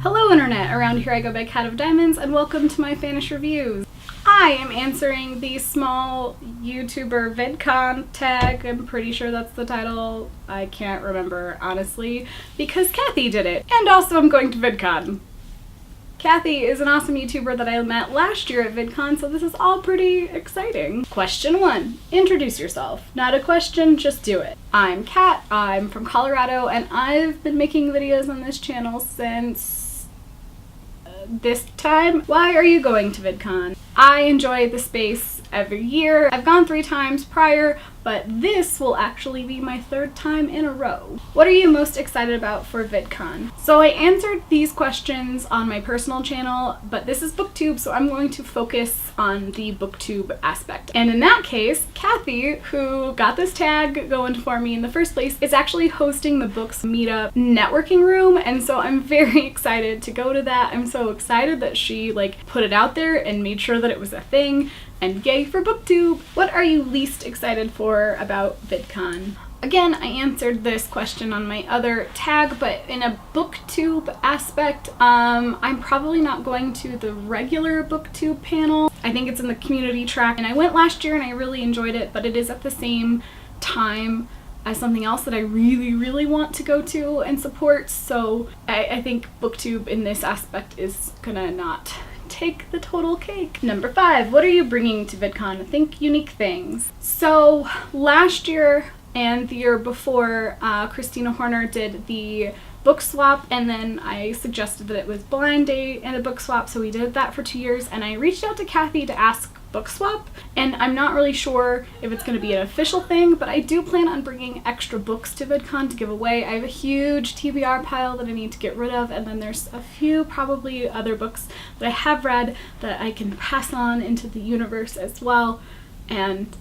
Hello Internet, around here I go by Cat of Diamonds, and welcome to my FannishReviews. I am answering the small YouTuber VidCon tag. I'm pretty sure that's the title. I can't remember, honestly, because Kathy did it. And also I'm going to VidCon. Kathy is an awesome YouTuber that I met last year at VidCon, so this is all pretty exciting. Question 1. Introduce yourself. Not a question, just do it. I'm Kat, I'm from Colorado, and I've been making videos on this channel since this time. Why are you going to VidCon? I enjoy the space every year. I've gone 3 times prior, but this will actually be my 3rd time in a row. What are you most excited about for VidCon? So I answered these questions on my personal channel, but this is BookTube, so I'm going to focus on the BookTube aspect. And in that case, Kathy, who got this tag going for me in the first place, is actually hosting the Books Meetup networking room, and so I'm very excited to go to that. I'm so excited that she put it out there and made sure that it was a thing. And yay for BookTube! What are you least excited for about VidCon? Again, I answered this question on my other tag, but in a BookTube aspect, I'm probably not going to the regular BookTube panel. I think it's in the community track, and I went last year and I really enjoyed it, but it is at the same time as something else that I really want to go to and support, so I think BookTube in this aspect is gonna not take the total cake. Number 5, what are you bringing to VidCon? Think unique things. So last year and the year before, Christina Horner did the book swap, and then I suggested that it was blind date and a book swap, so we did that for 2 years, and I reached out to Kathy to ask book swap, and I'm not really sure if it's going to be an official thing, but I do plan on bringing extra books to VidCon to give away. I have a huge TBR pile that I need to get rid of, and then there's a few probably other books that I have read that I can pass on into the universe as well, and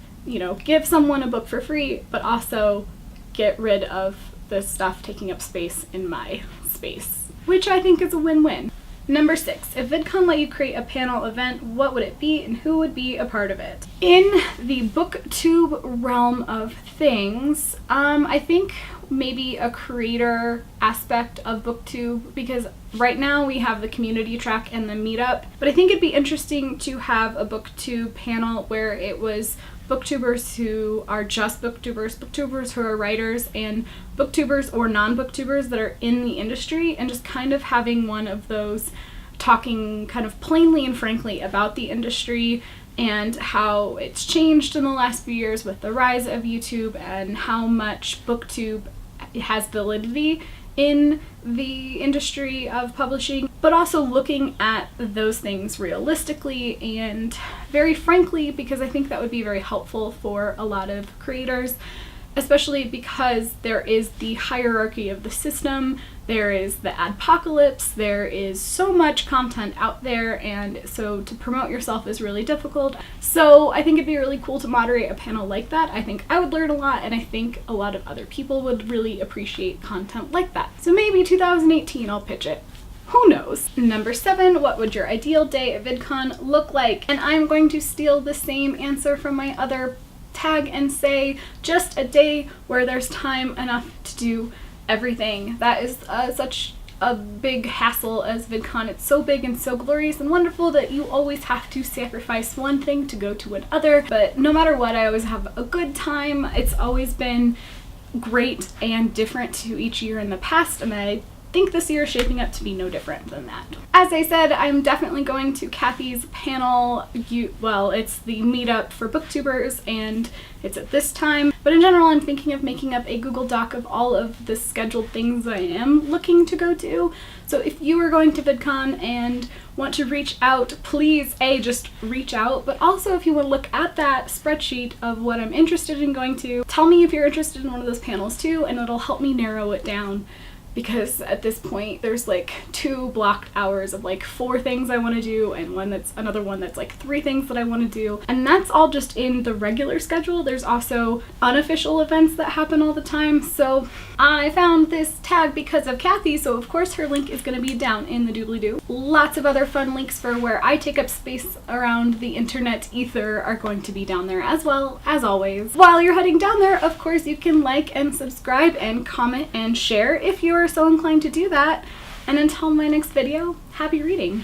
give someone a book for free, but also get rid of the stuff taking up space in my space, which I think is a win-win. Number 6, if VidCon let you create a panel event, what would it be and who would be a part of it? In the BookTube realm of things, I think maybe a creator aspect of BookTube, because right now we have the community track and the meetup, but I think it'd be interesting to have a BookTube panel where it was booktubers who are just booktubers, booktubers who are writers, and booktubers or non-booktubers that are in the industry, and just kind of having one of those talking kind of plainly and frankly about the industry and how it's changed in the last few years with the rise of YouTube and how much BookTube has validity in the industry of publishing, but also looking at those things realistically and very frankly, because I think that would be very helpful for a lot of creators, especially because there is the hierarchy of the system, there is the adpocalypse, there is so much content out there, and so to promote yourself is really difficult. So I think it'd be really cool to moderate a panel like that. I think I would learn a lot, and I think a lot of other people would really appreciate content like that. So maybe 2018 I'll pitch it. Who knows? Number 7, what would your ideal day at VidCon look like? And I'm going to steal the same answer from my other tag and say just a day where there's time enough to do everything. That is such a big hassle as VidCon. It's so big and so glorious and wonderful that you always have to sacrifice one thing to go to another, but no matter what, I always have a good time. It's always been great and different to each year in the past, and I think this year is shaping up to be no different than that. As I said, I'm definitely going to Kathy's panel. It's the meetup for booktubers, and it's at this time. But in general, I'm thinking of making up a Google Doc of all of the scheduled things I am looking to go to. So if you are going to VidCon and want to reach out, please, just reach out. But also, if you want to look at that spreadsheet of what I'm interested in going to, tell me if you're interested in one of those panels too, and it'll help me narrow it down. Because at this point there's 2 blocked hours of 4 things I want to do, and another one that's 3 things that I want to do, and that's all just in the regular schedule. There's also unofficial events that happen all the time, so I found this tag because of Kathy, so of course her link is going to be down in the doobly-doo. Lots of other fun links for where I take up space around the internet ether are going to be down there as well, as always. While you're heading down there, of course, you can like and subscribe and comment and share if you're so inclined to do that. And until my next video, happy reading!